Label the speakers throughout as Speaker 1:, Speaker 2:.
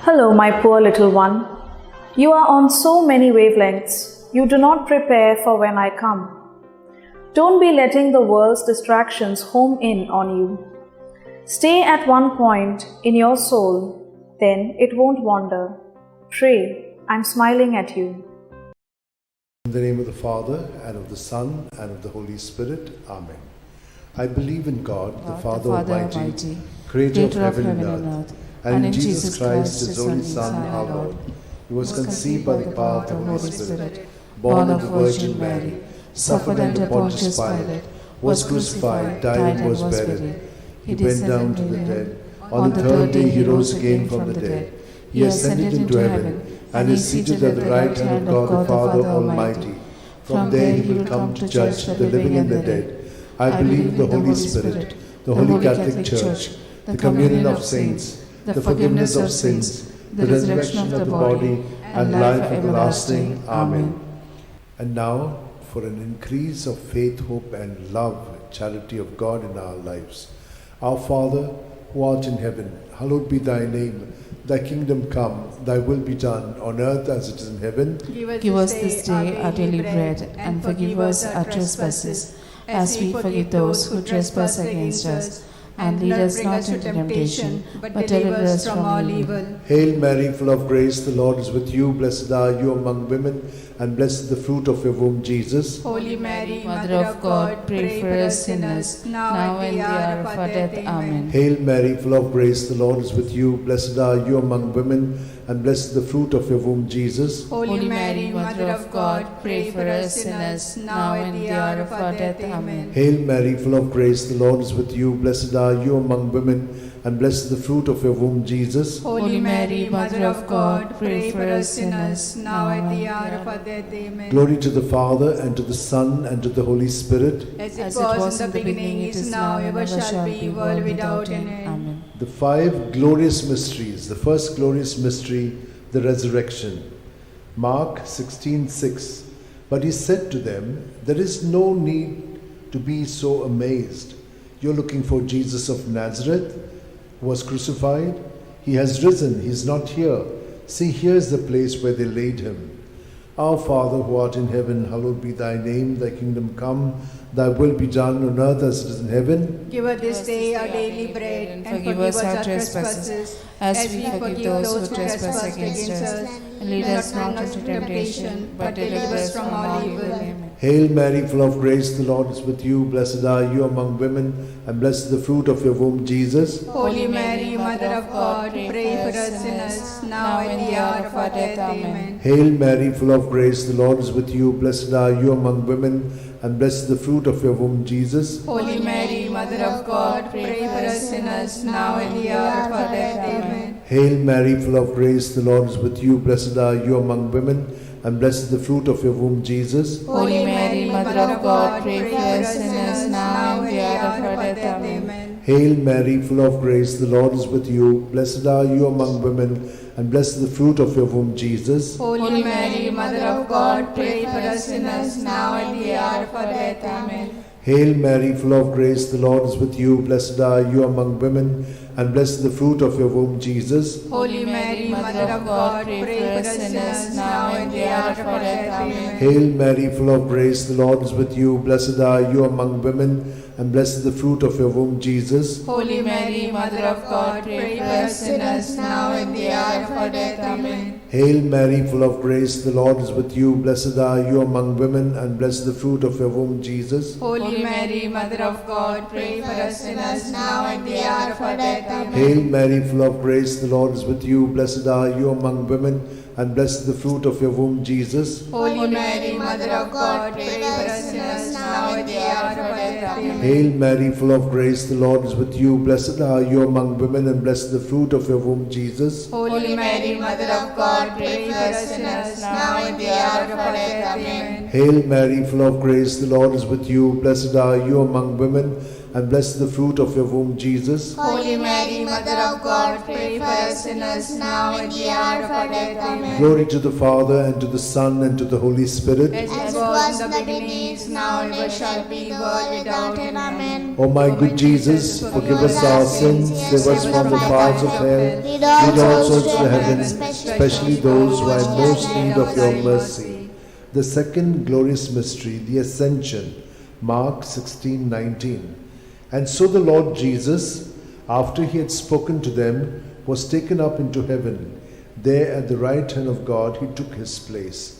Speaker 1: Hello, my poor little one. You are on so many wavelengths. You do not prepare for when I come. Don't be letting the world's distractions home in on you. Stay at one point in your soul, then it won't wander. Pray, I'm smiling at you.
Speaker 2: In the name of the Father, and of the Son, and of the Holy Spirit. Amen. I believe in God, the Father Almighty, creator of heaven and earth, and in Jesus Christ, his only Son, our Lord, who was conceived by the power of the Holy Spirit, born of the Virgin Mary, suffered under Pontius Pilate, was crucified, died, and was buried. He went down to the dead. On the third day he rose again from the dead. He ascended into heaven, and is seated at the right hand of God the Father Almighty. From there he will come to judge the living and the dead. I believe in the Holy Spirit, the Holy Catholic Church, the communion of saints, the forgiveness of sins, the resurrection of the body, and life everlasting. Amen. And now, for an increase of faith, hope, and love, charity of God in our lives. Our Father, who art in heaven, hallowed be thy name. Thy kingdom come, thy will be done, on earth as it is in heaven.
Speaker 3: Give us this day our daily bread, and forgive us our trespasses, as we forgive those who trespass against us. And lead us not into temptation, but deliver us from all evil.
Speaker 2: Hail Mary, full of grace, the Lord is with you. Blessed are you among women, and blessed is the fruit of your womb, Jesus.
Speaker 3: Holy Mary, Mother of God, pray for us sinners, now and the hour of our death. Amen.
Speaker 2: Hail Mary, full of grace, the Lord is with you. Blessed are you among women, and blessed is the fruit of your womb, Jesus.
Speaker 3: Holy Mary, Mother of God, pray for us sinners, now and the hour of our death. Amen.
Speaker 2: Hail Mary, full of grace, the Lord is with you. Blessed are you among women, and blessed is the fruit of your womb, Jesus.
Speaker 3: Holy Mary, Mother of God, pray for us sinners, now and the hour of our death. Amen.
Speaker 2: Glory to the Father, and to the Son, and to the Holy Spirit.
Speaker 3: As it was in the beginning, it is now, ever shall be, world without end. Amen.
Speaker 2: The five glorious mysteries. The first glorious mystery, the resurrection. Mark 16:6. But he said to them, there is no need to be so amazed. You're looking for Jesus of Nazareth, who was crucified. He has risen. He is not here. See, here's the place where they laid him. Our Father, who art in heaven, hallowed be thy name. Thy kingdom come, thy will be done on earth as it is in heaven.
Speaker 3: Give us this day our daily bread, and forgive us our trespasses, as we forgive those who trespass against us. And lead us not into temptation, but deliver us from all evil. Amen.
Speaker 2: Hail Mary, full of grace, the Lord is with you. Blessed are you among women, and blessed is the fruit of your womb, Jesus.
Speaker 3: Holy Mary, Mother of God, pray for us sinners, now and the hour of our death. Amen.
Speaker 2: Hail Mary, full of grace, the Lord is with you. Blessed are you among women, and blessed is the fruit of your womb, Jesus.
Speaker 3: Holy Mary, Mother of God, pray for us sinners, now and the hour of our death. Amen.
Speaker 2: Hail Mary, full of grace, the Lord is with you. Blessed are you among women, and blessed is the fruit of your womb, Jesus.
Speaker 3: Holy Mary, Mother of God, pray for us sinners, now and the hour of our death. Amen.
Speaker 2: Hail Mary, full of grace, the Lord is with you. Blessed are you among women, and blessed is the fruit of your womb, Jesus.
Speaker 3: Holy Mary, Mother of God, pray for us sinners, now and the hour of our death. Amen.
Speaker 2: Hail Mary, full of grace, the Lord is with you. Blessed are you among women, and blessed is the fruit of your womb, Jesus.
Speaker 3: Holy Mary, Mother of God, pray for us sinners, now and the hour of our death. Amen.
Speaker 2: Hail Mary, full of grace, the Lord is with you. Blessed are you among women, and blessed is the fruit of your womb, Jesus.
Speaker 3: Holy Mary, Mother of God, pray for us sinners, now and the hour of our death. Amen.
Speaker 2: Hail Mary, full of grace, the Lord is with you. Blessed are you among women, and blessed is the fruit of your womb, Jesus.
Speaker 3: Holy Mary, Mother of God, pray for us sinners, now and the hour of our death. Amen.
Speaker 2: Hail Mary, full of grace, the Lord is with you. Blessed are you among women, and blessed is the fruit of your womb, Jesus.
Speaker 3: Holy Mary, Mother of God, pray for us sinners, now and the hour of our death. Amen.
Speaker 2: Hail Mary, full of grace, the Lord is with you. Blessed are you among women, and blessed is the fruit of your womb, Jesus.
Speaker 3: Holy Mary, Mother of God, pray for us sinners, now and the hour of our death. Amen.
Speaker 2: Hail Mary, full of grace, the Lord is with you. Blessed are you among women, and blessed is the fruit of your womb, Jesus.
Speaker 3: Holy Mary, Mother of God, pray for us sinners, now and the hour of our death. Amen.
Speaker 2: Glory to the Father, and to the Son, and to the Holy Spirit.
Speaker 3: As it was in the beginning, is now, and ever shall be, world without end. Amen.
Speaker 2: O my good Jesus, forgive us our sins, save us from the fires of hell, lead all souls to heaven, especially those who are in most need of your mercy. The second glorious mystery, the Ascension, Mark 16:19. And so the Lord Jesus, after he had spoken to them, was taken up into heaven. There at the right hand of God he took his place.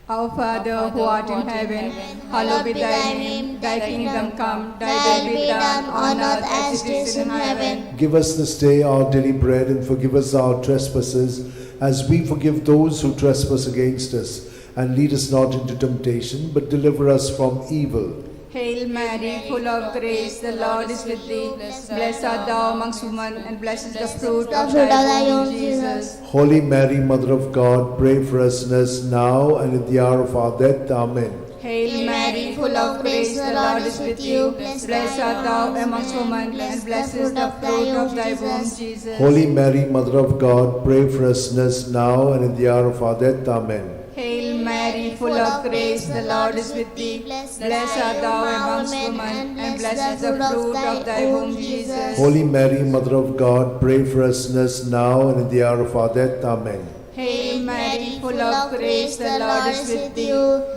Speaker 4: Our Father, who art in heaven, hallowed be thy name. Thy kingdom come, thy will be done on earth as it is in heaven.
Speaker 2: Give us this day our daily bread, and forgive us our trespasses, as we forgive those who trespass against us. And lead us not into temptation, but deliver us from evil.
Speaker 4: Hail Mary, full of grace, the Lord is with thee. Blessed art thou amongst women, and blessed is the fruit of thy womb, Jesus.
Speaker 2: Holy Mary, Mother of God, pray for us sinners now and at the hour of our death. Amen.
Speaker 4: Hail Mary, full of grace, the Lord is with you. Blessed art thou amongst women, and blessed is the fruit of thy womb, Jesus.
Speaker 2: Holy Mary, Mother of God, pray for us sinners now and at the hour of our death. Amen.
Speaker 4: Hail Mary, full of grace, the Lord is with thee. Blessed art thou amongst women, and blessed is the fruit of thy womb, Jesus.
Speaker 2: Holy Mary, Mother of God, pray for us sinners now and at the hour of our death. Amen.
Speaker 4: Hail Mary, full of grace, the Lord is with thee.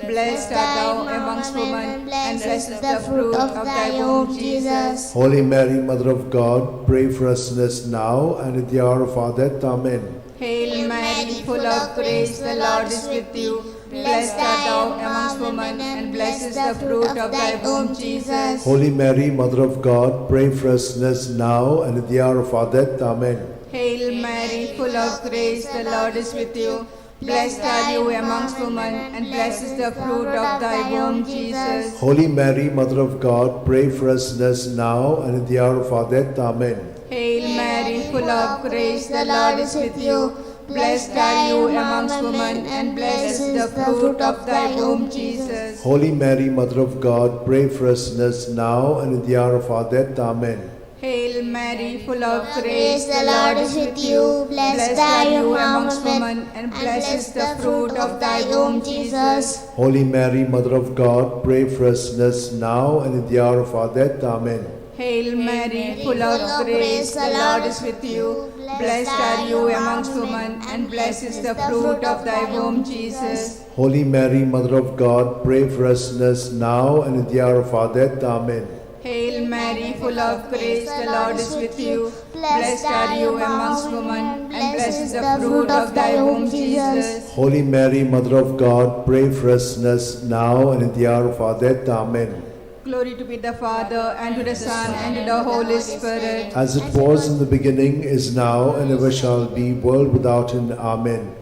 Speaker 4: Blessed art thou amongst women, and blessed is the fruit of thy womb, Jesus.
Speaker 2: Holy Mary, Mother of God, pray for us sinners now and at the hour of our death. Amen.
Speaker 4: Hail Mary, full of grace, the Lord is with you. Blessed art thou amongst women, and blessed is the fruit of thy womb, Jesus.
Speaker 2: Holy Mary, Mother of God, pray for us sinners now and at the hour of our death. Amen.
Speaker 4: Hail Mary, full of grace, the Lord is with you. Blessed are you amongst women, and blessed is the fruit of thy womb, Jesus.
Speaker 2: Holy Mary, Mother of God, pray for us sinners now and at the hour of our death. Amen.
Speaker 4: Hail Mary, full of grace, the Lord is with you. Blessed are you amongst women, and blessed is the fruit of thy womb, Jesus.
Speaker 2: Holy Mary, Mother of God, pray for us sinners now and at the hour of our death. Amen.
Speaker 4: Hail Mary, full of grace, the Lord is with you. Blessed are you amongst women, and blessed is the fruit of thy womb, Jesus.
Speaker 2: Holy Mary, Mother of God, pray for us sinners now and at the hour of our death. Amen.
Speaker 4: Hail Mary, full of grace, the Lord is with you. Blessed are you amongst women, and blessed is the fruit of thy womb, Jesus.
Speaker 2: Holy Mary, Mother of God, pray for us sinners now and at the hour of our death. Amen.
Speaker 4: Hail Mary, full of grace, the Lord is with you. Blessed are you amongst women, and blessed is the fruit of thy womb, Jesus.
Speaker 2: Holy Mary, Mother of God, pray for us sinners now and at the hour of our death. Amen.
Speaker 4: Glory to be the Father, and to the Son, and to the Holy Spirit.
Speaker 2: As it was in the beginning, is now, and ever shall be, world without end. Amen.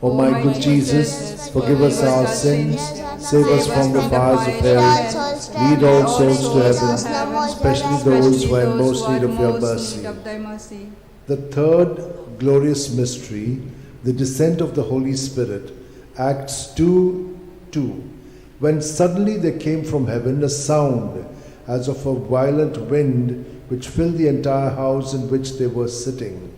Speaker 2: O my good Jesus, forgive us our sins, save us from the fires of hell, lead all souls to heaven, especially those who are in most need of your mercy. The third glorious mystery, the descent of the Holy Spirit, Acts 2:2. When suddenly there came from heaven a sound as of a violent wind, which filled the entire house in which they were sitting.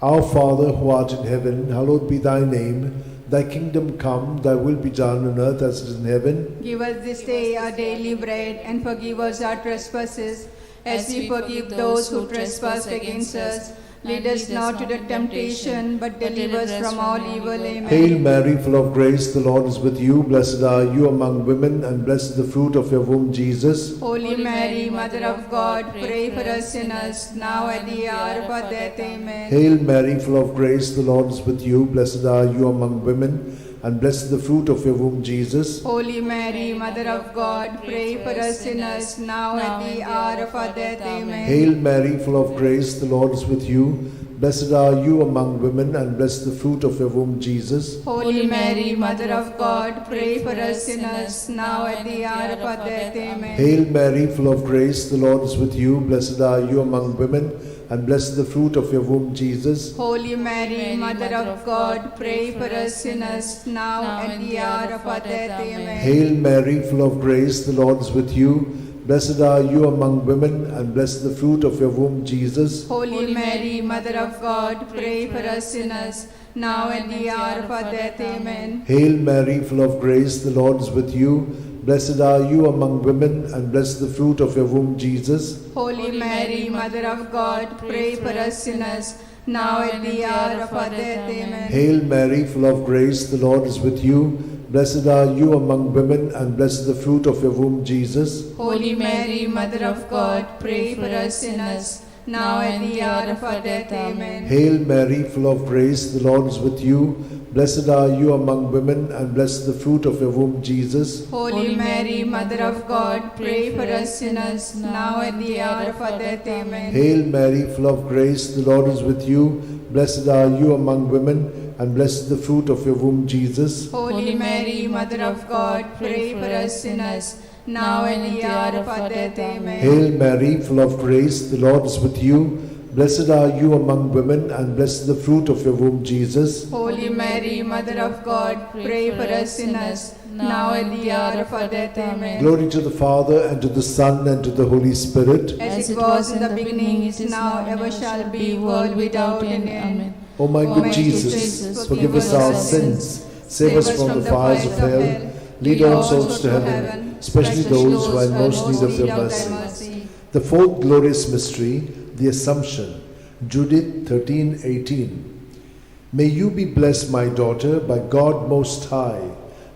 Speaker 2: Our Father, who art in heaven, hallowed be thy name. Thy kingdom come, thy will be done on earth as it is in heaven.
Speaker 4: Give us this day our daily bread, and forgive us our trespasses, as we forgive those who trespass against us. Lead us not into temptation, but deliver us from all evil. Amen.
Speaker 2: Hail Mary, full of grace, the Lord is with you. Blessed are you among women, and blessed is the fruit of your womb, Jesus.
Speaker 4: Holy Mary, Mother of God, pray for us sinners, now at the hour of our death. Amen.
Speaker 2: Hail Mary, full of grace, the Lord is with you. Blessed are you among women, and blessed is the fruit of your womb, Jesus.
Speaker 4: Holy Mary, Mother of God, pray for us sinners, now at the hour of our death. Amen.
Speaker 2: Hail Mary, full of grace, the Lord is with you. Blessed are you among women, and blessed the fruit of your womb, Jesus.
Speaker 4: Holy Mary, Mother of God, pray for us sinners, now at the hour of our death. Amen.
Speaker 2: Hail Mary, full of grace, the Lord is with you. Blessed are you among women, and blessed the fruit of your womb, Jesus.
Speaker 4: Holy Mary, Mother of God, pray for us sinners, now at the hour of our death. Amen.
Speaker 2: Hail Mary, full of grace, the Lord is with you. Blessed are you among women, and blessed the fruit of your womb, Jesus.
Speaker 4: Holy Mary, Mother of God, pray for us sinners, now at the hour of our death. Amen.
Speaker 2: Hail Mary, full of grace, the Lord is with you. Blessed are you among women, and blessed the fruit of your womb, Jesus.
Speaker 4: Holy Mary, Mother of God, pray for us sinners, now at the hour of our death. Amen.
Speaker 2: Hail Mary, full of grace, the Lord is with you. Blessed are you among women, and blessed the fruit of your womb, Jesus.
Speaker 4: Holy Mary, Mother of God, pray for us sinners, now at the hour of our death. Amen.
Speaker 2: Hail Mary, full of grace, the Lord is with you. Blessed are you among women, and blessed the fruit of your womb, Jesus.
Speaker 4: Holy Mary, Mother of God, pray for us sinners, now at the hour of our death. Amen.
Speaker 2: Hail Mary, full of grace, the Lord is with you. Blessed are you among women, and blessed the fruit of your womb, Jesus.
Speaker 4: Holy Mary, Mother of God, pray for us sinners, now at the hour of our death. Amen.
Speaker 2: Hail Mary, full of grace, the Lord is with you. Blessed are you among women, and blessed the fruit of your womb, Jesus.
Speaker 4: Holy Mary, Mother of God, pray for us sinners, now at the hour of our death. Amen.
Speaker 2: Glory to the Father, and to the Son, and to the Holy Spirit.
Speaker 4: As it was in the beginning, it is now, ever shall be, world without end. Amen.
Speaker 2: O my good
Speaker 4: my
Speaker 2: Jesus, forgive us our sins, save us from the fires of hell, lead all souls to heaven, especially those who are in most need of your mercy. The fourth glorious mystery, the Assumption. Judith 13:18. May you be blessed, my daughter, by God Most High,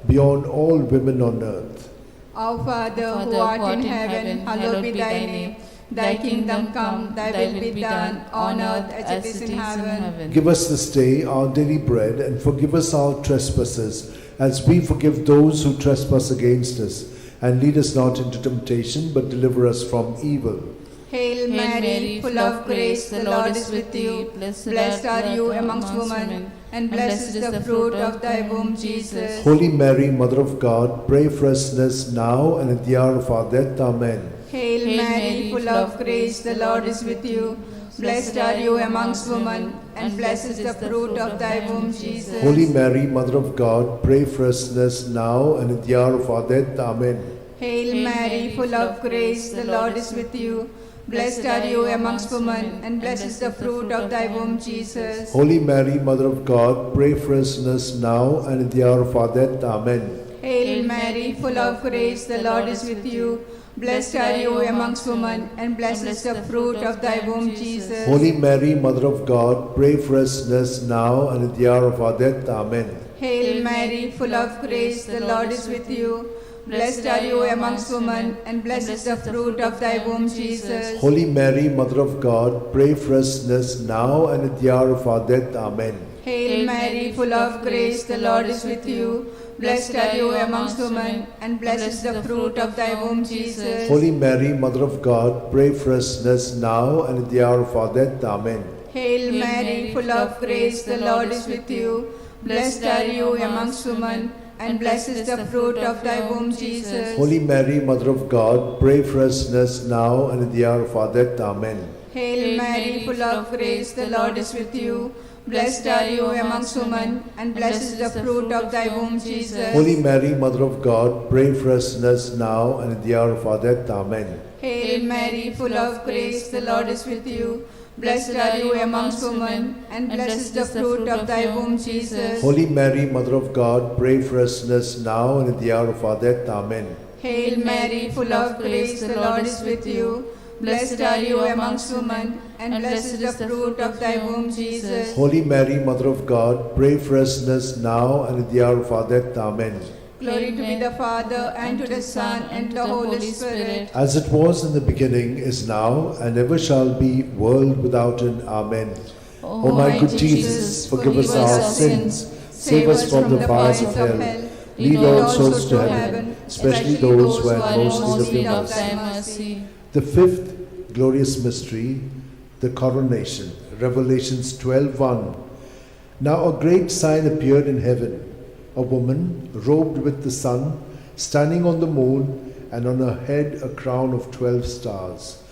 Speaker 2: beyond all women on earth.
Speaker 4: Our Father, who art in heaven, hallowed be thy name. Thy kingdom come, thy will be done, on earth as it is in heaven.
Speaker 2: Give us this day our daily bread, and forgive us our trespasses, as we forgive those who trespass against us. And lead us not into temptation, but deliver us from evil.
Speaker 4: Hail Mary, full of grace, the Lord is with you. Blessed are you amongst women, and blessed is the fruit of thy womb, Jesus.
Speaker 2: Holy Mary, Mother of God, pray for us sinners now and at the hour of our death. Amen.
Speaker 4: Hail Mary, full of grace, the Lord is with you. Blessed are you amongst women, and blessed is the fruit of thy womb, Jesus.
Speaker 2: Holy Mary, Mother of God, pray for us sinners now and at the hour of our death. Amen.
Speaker 4: Hail Mary, full of grace, the Lord is with you. Blessed are you amongst women, and blessed is the fruit of thy womb, Jesus.
Speaker 2: Holy Mary, Mother of God, pray for us sinners now and at the hour of our death. Amen.
Speaker 4: Hail Mary, full of grace, the Lord is with you. Blessed are you amongst women, and blessed is the fruit of thy womb, Jesus.
Speaker 2: Holy Mary, Mother of God, pray for us sinners now and at the hour of our death. Amen.
Speaker 4: Hail Mary, full of grace, the Lord is with you. Blessed are you amongst women, and blessed is the fruit of thy womb, Jesus.
Speaker 2: Holy Mary, Mother of God, pray for us sinners now and at the hour of our death. Amen.
Speaker 4: Hail Mary, full of grace, the Lord is with you. Blessed are you amongst women, and blessed is the fruit of thy womb, Jesus.
Speaker 2: Holy Mary, Mother of God, pray for us sinners now and at the hour of our death. Amen.
Speaker 4: Hail Mary, full of grace, the Lord is with you. Blessed are you amongst women, and blessed is the fruit of thy womb, Jesus.
Speaker 2: Holy Mary, Mother of God, pray for us sinners now and at the hour of our death. Amen.
Speaker 4: Hail Mary, full of grace, the Lord is with you. Blessed are you amongst women, and blessed is the fruit of thy womb, Jesus.
Speaker 2: Holy Mary, Mother of God, pray for us sinners now and at the hour of our death. Amen.
Speaker 4: Hail Mary, full of grace, the Lord is with you. Blessed are you amongst women, and blessed is the fruit of thy womb, Jesus.
Speaker 2: Holy Mary, Mother of God, pray for us sinners now and at the hour of our death. Amen.
Speaker 4: Hail Mary, full of grace, the Lord is with you. Blessed are you amongst women, and blessed is the fruit of thy womb, Jesus.
Speaker 2: Holy Mary, Mother of God, pray for us sinners now and at the hour of our death. Amen.
Speaker 4: Glory to be the Father, and to the Son, and to the Holy Spirit.
Speaker 2: As it was in the beginning, is now, and ever shall be, world without end. Amen. O my good Jesus, forgive us our sins, save us from the fires of hell, lead all souls to heaven, especially those who are in most need of thy mercy. The fifth glorious mystery, the coronation. Revelations 12:1. Now a great sign appeared in heaven, a woman robed with the sun, standing on the moon, and on her head a crown of 12 stars.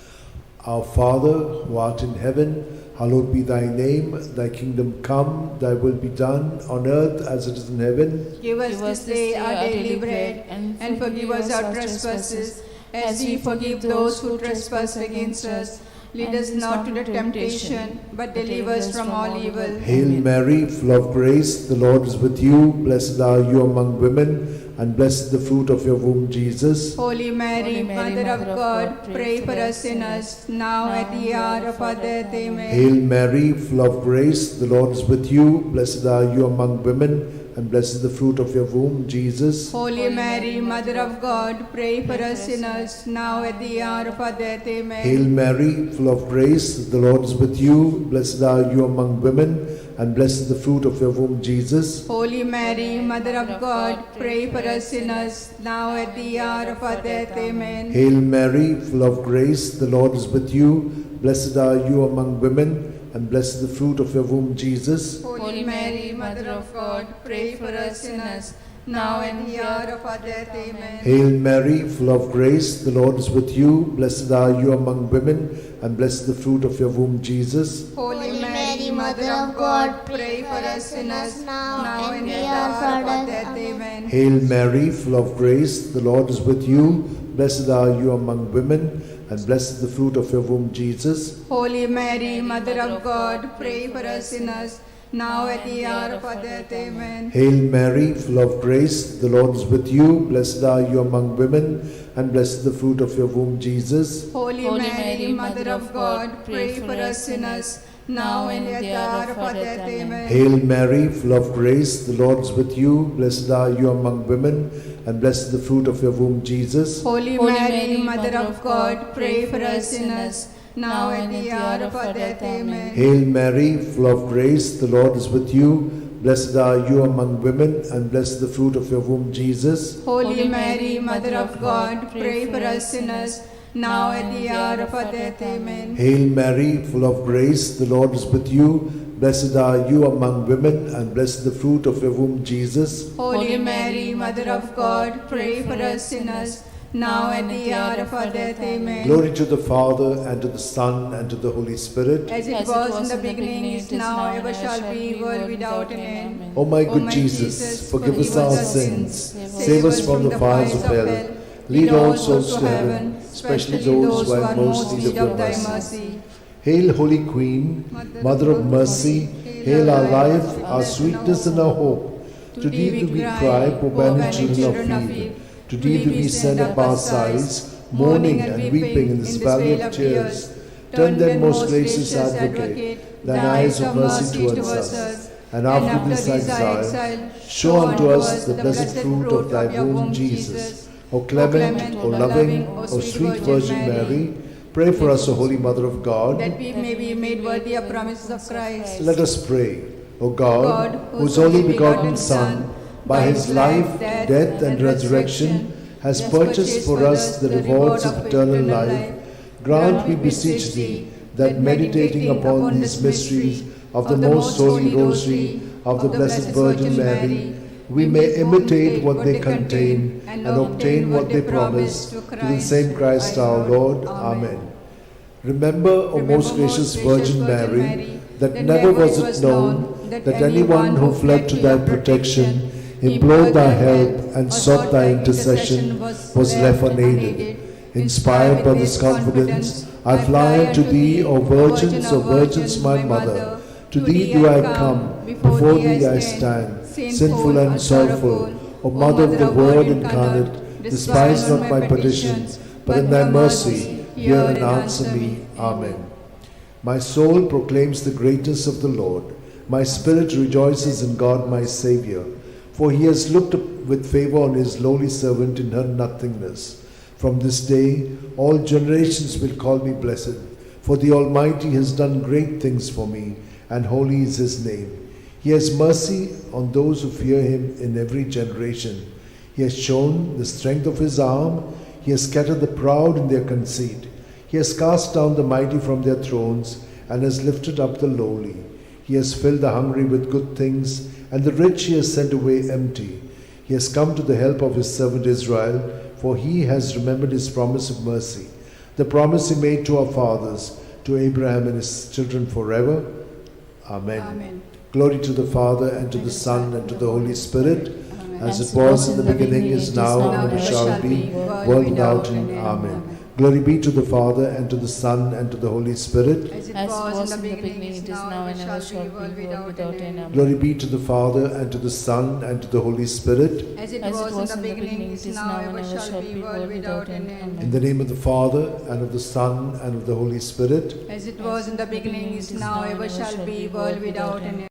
Speaker 2: Our Father, who art in heaven, hallowed be thy name. Thy kingdom come, thy will be done, on earth as it is in heaven.
Speaker 4: Give us this day our daily bread, and forgive us our trespasses, as we forgive those who trespass against us. Lead us not into temptation, but deliver us from all evil.
Speaker 2: Hail Mary, full of grace, the Lord is with you. Blessed are you among women, and blessed the fruit of your womb, Jesus.
Speaker 4: Holy Mary, Mother of God, pray for us sinners, now at the hour of our death. Amen.
Speaker 2: Hail Mary, full of grace, the Lord is with you. Blessed are you among women, and blessed is the fruit of your womb, Jesus.
Speaker 4: Holy Mary, Mother of God, pray for us sinners, now at the hour of our death. Amen.
Speaker 2: Hail Mary, full of grace, the Lord is with you. Blessed are you among women, and blessed is the fruit of your womb, Jesus.
Speaker 4: Holy Mary, Mother of God, pray for us sinners, now at the hour of our death. Amen.
Speaker 2: Hail Mary, full of grace, the Lord is with you. Blessed are you among women, and blessed is the fruit of your womb, Jesus.
Speaker 4: Holy Mary, Mother of God, pray for us sinners, now and the hour of our death. Amen.
Speaker 2: Hail Mary, full of grace, the Lord is with you. Blessed are you among women, and blessed is the fruit of your womb, Jesus.
Speaker 4: Holy Mary, Mother of God, pray for us sinners, now and at the hour of our death. Amen.
Speaker 2: Hail Mary, full of grace, the Lord is with you. Blessed are you among women, and blessed is the fruit of your womb, Jesus.
Speaker 4: Holy Mary, Mother of God, pray for us sinners, now at the hour of our death. Amen.
Speaker 2: Hail Mary, full of grace, the Lord is with you. Blessed are you among women, and blessed is the fruit of your womb, Jesus.
Speaker 4: Holy Mary, Mother of God, pray for us sinners, now and at the hour of our death. Amen.
Speaker 2: Hail Mary, full of grace, the Lord is with you. Blessed are you among women, and blessed is the fruit of your womb, Jesus.
Speaker 4: Holy Mary, Mother of God, pray for us sinners, now and at the hour of our death. Amen.
Speaker 2: Hail Mary, full of grace, the Lord is with you. Blessed are you among women, and blessed is the fruit of your womb, Jesus.
Speaker 4: Holy Mary, Mother of God, pray for us sinners, now at the hour of our death. Amen.
Speaker 2: Hail Mary, full of grace, the Lord is with you. Blessed are you among women, and blessed is the fruit of your womb, Jesus.
Speaker 4: Holy Mary, Mother of God, pray for us sinners, now at the hour of our death. Amen.
Speaker 2: Glory to the Father, and to the Son, and to the Holy Spirit.
Speaker 4: As it was in the beginning, is now, ever shall be, world without an end.
Speaker 2: O my good Jesus, forgive us our sins, save us from the fires of hell, lead all souls to heaven, especially those who are most in need of thy mercy. Hail, Holy Queen, Mother of Mercy, hail our life, our sweetness, and our hope. To thee do we cry, poor banished children of Eve. To thee do we send up our sighs, mourning and weeping in this valley of tears. Turn then, most gracious Advocate, thine eyes of mercy towards us, and after this exile, show unto us the blessed fruit of thy womb, Jesus. O clement, O loving, O sweet Virgin Mary, pray for us, O Holy Mother of God,
Speaker 4: that we may be made worthy of promises of Christ.
Speaker 2: Let us pray. O God, whose only begotten Son, by his life, death, and resurrection, has purchased for us the rewards of eternal life, grant, we beseech thee, that meditating upon these mysteries of the most holy rosary of the Blessed Virgin Mary, we may imitate what they contain and obtain what they promise, through the same Christ our Lord. Amen. Remember, O most gracious Virgin Mary, that never was it known that anyone who fled to thy protection, implored thy help, and sought thy intercession was left unaided. Inspired by this confidence, I fly unto thee, O Virgins, my Mother. To thee do I come, before thee I stand, sinful and sorrowful. O Mother of the Word incarnate, despise not my petitions, but in thy mercy hear and answer me. Amen. My soul proclaims the greatness of the Lord. My spirit rejoices in God my Saviour, for he has looked with favour on his lowly servant in her nothingness. From this day all generations will call me blessed, for the Almighty has done great things for me, and holy is his name. He has mercy on those who fear him in every generation. He has shown the strength of his arm. He has scattered the proud in their conceit. He has cast down the mighty from their thrones, and has lifted up the lowly. He has filled the hungry with good things, and the rich he has sent away empty. He has come to the help of his servant Israel, for he has remembered his promise of mercy, the promise he made to our fathers, to Abraham and his children forever. Amen.
Speaker 4: Amen.
Speaker 2: Glory to the Father, and to the Son, and to the Holy Spirit, as it was in the beginning, is now, and ever shall be, world without end. Amen. Glory be to the Father, and to the Son, and to the Holy Spirit.
Speaker 4: As it
Speaker 3: As
Speaker 4: was in the beginning, it is now, and ever shall be, world without end.
Speaker 2: Glory be to the Father, and to the Son, and to the Holy Spirit.
Speaker 4: As it was in the beginning, it is now, and ever shall be, world without end.
Speaker 2: In the name of the Father, and of the Son, and of the Holy Spirit.
Speaker 4: As it was in the beginning, is now, ever shall be, world without end.